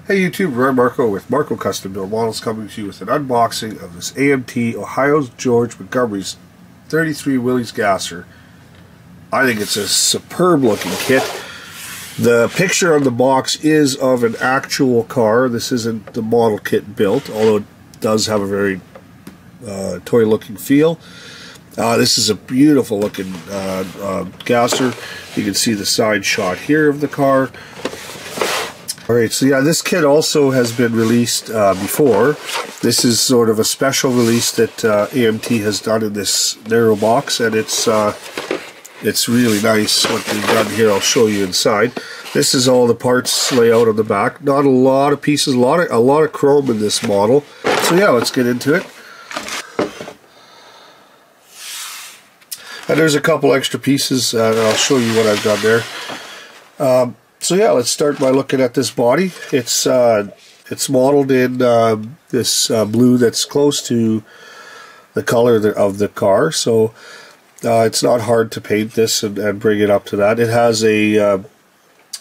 Hey YouTube, I'm Marko with Marko Custom Build Models, coming to you with an unboxing of this AMT Ohio George Montgomery's 33 Willys Gasser. I think it's a superb looking kit. The picture on the box is of an actual car. This isn't the model kit built, although it does have a very toy looking feel. This is a beautiful looking Gasser. You can see the side shot here of the car. Alright, so yeah, this kit also has been released before. This is sort of a special release that AMT has done in this narrow box, and it's really nice what they've done here. I'll show you inside. This is all the parts layout on the back. Not a lot of pieces, a lot of chrome in this model. So yeah, let's get into it. And there's a couple extra pieces, and I'll show you what I've done there. So yeah, let's start by looking at this body. It's modeled in this blue that's close to the color of the car, so it's not hard to paint this and bring it up to that. It has a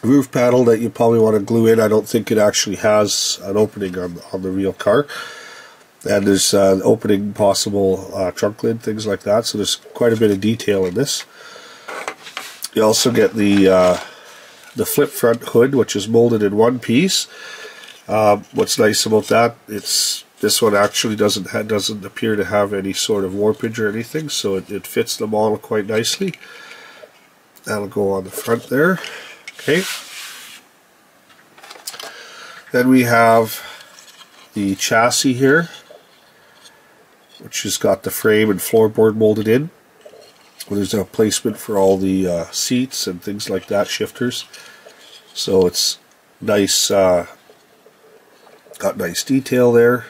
roof panel that you probably want to glue in. I don't think it actually has an opening on the real car. And there's an opening possible trunk lid, things like that, so there's quite a bit of detail in this. You also get the flip front hood, which is molded in one piece. What's nice about that, this one actually doesn't appear to have any sort of warpage or anything, so it fits the model quite nicely. That'll go on the front there. Okay. Then we have the chassis here, which has got the frame and floorboard molded in. There's a placement for all the seats and things like that, shifters. So it's nice, got nice detail there.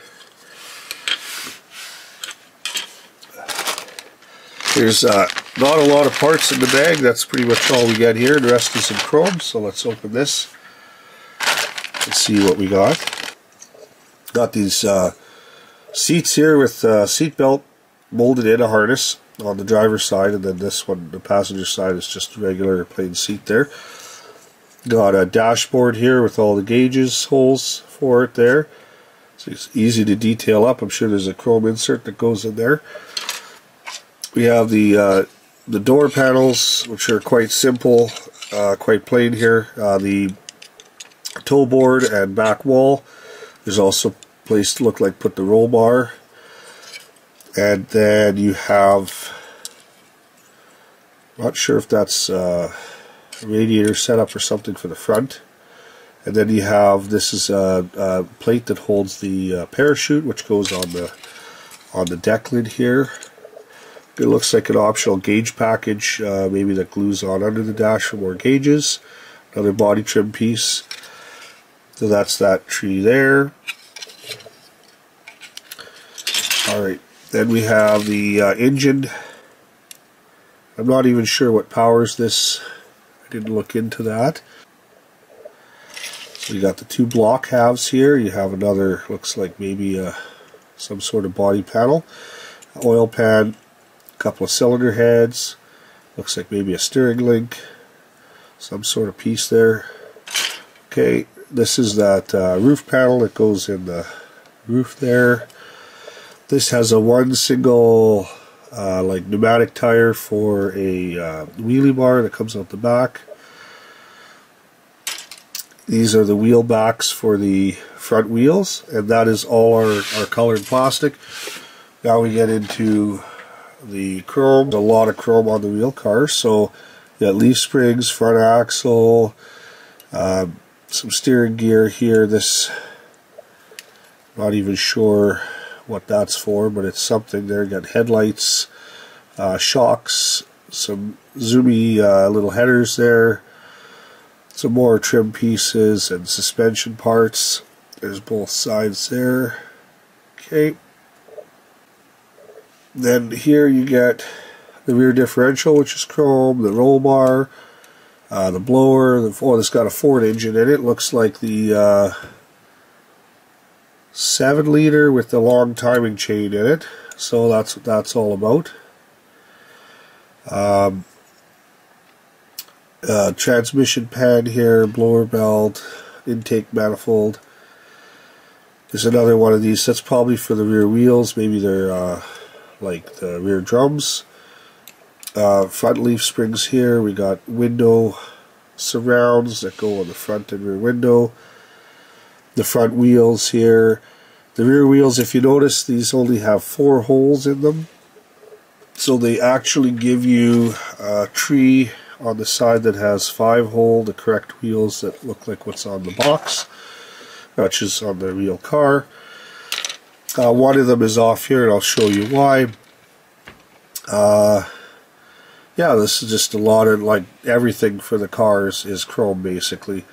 There's not a lot of parts in the bag. That's pretty much all we get here. The rest is in chrome. So let's open this and see what we got. Got these seats here with seat belt molded in a harness on the driver's side, and then this one, the passenger side, is just a regular plain seat there. Got a dashboard here with all the gauges, holes for it there, so it's easy to detail up. I'm sure there's a chrome insert that goes in there. We have the door panels, which are quite simple, quite plain here. The toe board and back wall. There's also a place to look like put the roll bar. And then you have, not sure if that's a radiator setup or something for the front. And then you have, this is a plate that holds the parachute, which goes on the deck lid here. It looks like an optional gauge package, maybe that glues on under the dash for more gauges. Another body trim piece. So that's that tree there. Alright. Then we have the engine. I'm not even sure what powers this. I didn't look into that. So you got the two block halves here. You have another, looks like maybe some sort of body panel. Oil pan, a couple of cylinder heads. Looks like maybe a steering link. Some sort of piece there. Okay, this is that roof panel that goes in the roof there. This has a one single like pneumatic tire for a wheelie bar that comes out the back. These are the wheel backs for the front wheels, and that is all our colored plastic. Now we get into the chrome. There's a lot of chrome on the real car, so you got leaf springs, front axle, some steering gear here. This, not even sure what that's for, but it's something there. Got headlights, shocks, some zoomy little headers there, some more trim pieces and suspension parts. There's both sides there. Okay. Then here you get the rear differential, which is chrome, the roll bar, the blower. Oh, it's got a Ford engine in it. Looks like the 7-liter with the long timing chain in it, so that's what that's all about. Transmission pan here, blower belt, intake manifold. There's another one of these. That's probably for the rear wheels. Maybe they're like the rear drums. Front leaf springs here. We got window surrounds that go on the front and rear window. The front wheels here. The rear wheels, if you notice, these only have 4 holes in them. So they actually give you a tree on the side that has 5 holes, the correct wheels that look like what's on the box, which is on the real car. One of them is off here, and I'll show you why. Yeah, this is just a lot of, like, everything for the cars is chrome, basically.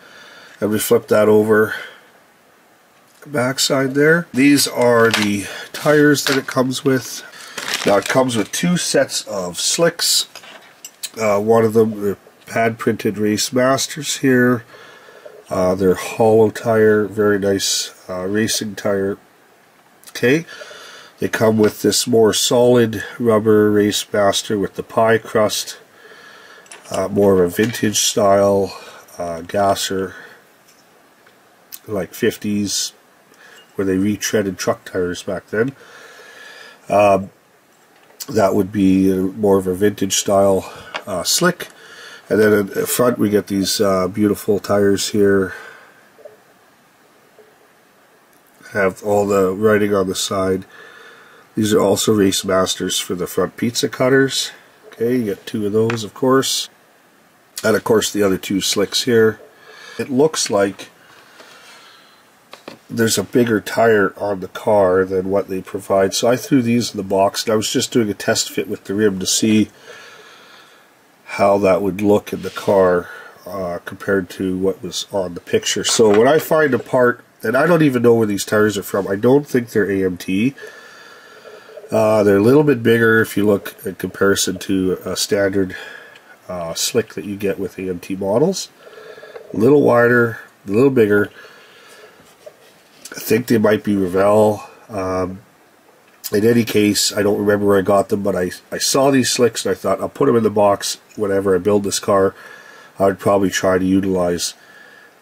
And we flip that over. Backside there. These are the tires that it comes with. Now it comes with 2 sets of slicks. One of them are pad printed Race Masters here. They're hollow tire, very nice racing tire. Okay, they come with this more solid rubber Race Master with the pie crust, more of a vintage style Gasser, like 50s. Where they retreaded truck tires back then. That would be more of a vintage style slick. And then in the front we get these beautiful tires here. Have all the writing on the side. These are also Race Masters for the front pizza cutters. Okay, you get 2 of those, of course. And of course the other 2 slicks here. It looks like there's a bigger tire on the car than what they provide, so I threw these in the box, and I was just doing a test fit with the rim to see how that would look in the car compared to what was on the picture. So when I find a part, and I don't even know where these tires are from, I don't think they're AMT. They're a little bit bigger if you look in comparison to a standard slick that you get with AMT models. A little wider, a little bigger. I think they might be Revell. In any case, I don't remember where I got them, but I saw these slicks and I thought I'll put them in the box whenever I build this car. I would probably try to utilize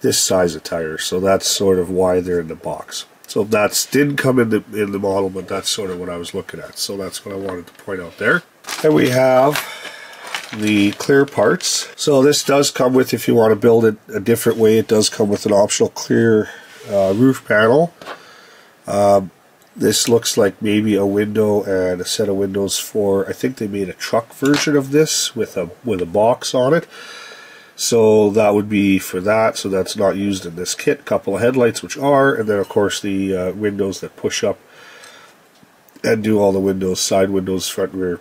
this size of tires, so that's sort of why they're in the box. So that didn't come in the model, but that's sort of what I was looking at. So that's what I wanted to point out there. And we have the clear parts. So this does come with, if you want to build it a different way, it does come with an optional clear roof panel. This looks like maybe a window and a set of windows for, I think they made a truck version of this with a box on it. So that would be for that, so that's not used in this kit. A couple of headlights, which are, and then of course the windows that push up and do all the windows, side windows, front and rear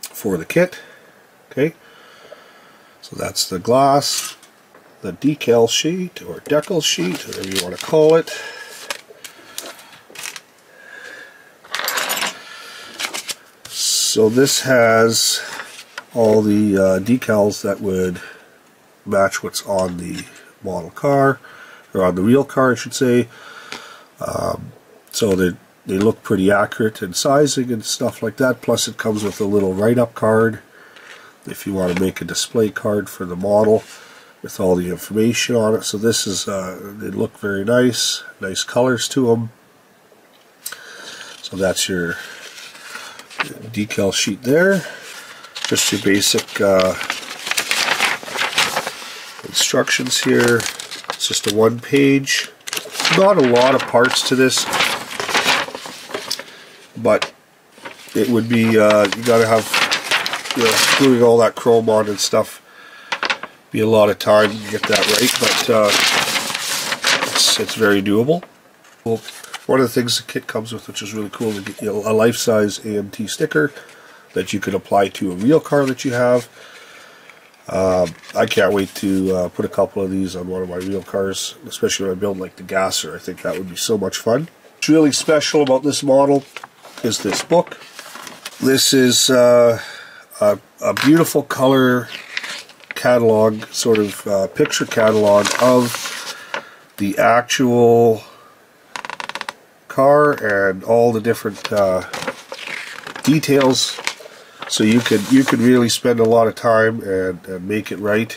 for the kit. Okay, so that's the glass, the decal sheet or decal sheet, whatever you want to call it. So this has all the decals that would match what's on the model car, or on the real car I should say. So they look pretty accurate in sizing and stuff like that. Plus it comes with a little write-up card if you want to make a display card for the model with all the information on it. So this is, they look very nice, nice colors to them. So that's your decal sheet there. Just your basic instructions here. It's just a one-page. Not a lot of parts to this, but it would be, you gotta have, you know, screwing all that chrome on and stuff, be a lot of time to get that right, but it's very doable. Well, one of the things the kit comes with, which is really cool, is a life-size AMT sticker that you could apply to a real car that you have. I can't wait to put a couple of these on one of my real cars, especially when I build like the Gasser. I think that would be so much fun. What's really special about this model is this book. This is a beautiful color catalog, sort of picture catalog of the actual car and all the different details. So you could really spend a lot of time and make it right,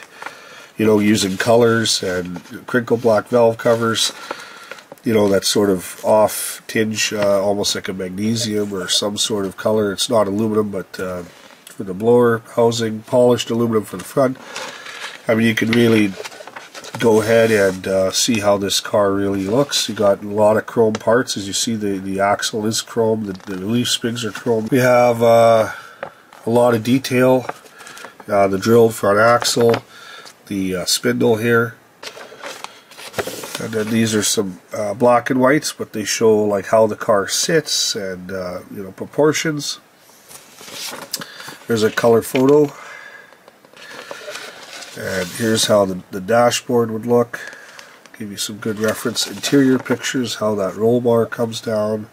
you know, using colors and crinkle black valve covers. you know, that sort of off tinge, almost like a magnesium or some sort of color. It's not aluminum, but for the blower housing, polished aluminum for the front. I mean, you can really go ahead and see how this car really looks. You got a lot of chrome parts. As you see, the axle is chrome, the leaf springs are chrome. We have a lot of detail, the drilled front axle, the spindle here, and then these are some black and whites, but they show like how the car sits and you know, proportions. There's a color photo. And here's how the dashboard would look. Give you some good reference. Interior pictures, how that roll bar comes down.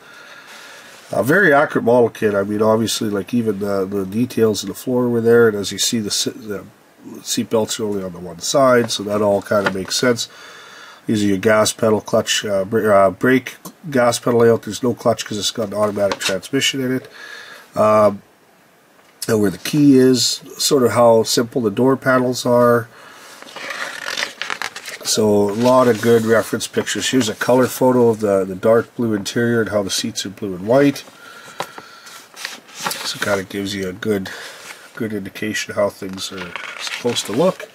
A very accurate model kit. I mean, obviously, like even the details of the floor were there. And as you see, the seat belts are only on the one side, so that all kind of makes sense. These are your gas pedal, clutch, brake, gas pedal layout. There's no clutch because it's got an automatic transmission in it. And where the key is, sort of how simple the door panels are. So a lot of good reference pictures. Here's a color photo of the dark blue interior and how the seats are blue and white. So it kind of gives you a good indication of how things are supposed to look.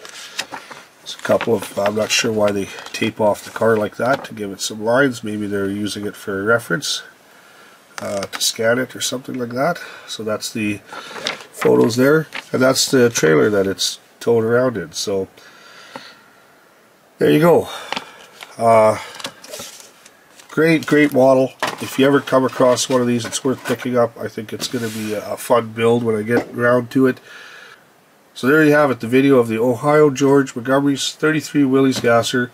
There's a couple of, I'm not sure why they tape off the car like that to give it some lines. Maybe they're using it for reference. To scan it or something like that. So that's the photos there, and that's the trailer that it's towed around in. So there you go. Great model. If you ever come across one of these, it's worth picking up. I think it's going to be a fun build when I get around to it. So there you have it, the video of the Ohio George Montgomery's 33 Willys Gasser.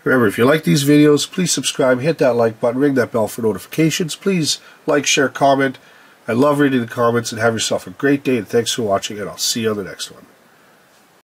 Remember, if you like these videos, please subscribe, hit that like button, ring that bell for notifications. Please like, share, comment. I love reading the comments, and have yourself a great day, and thanks for watching, and I'll see you on the next one.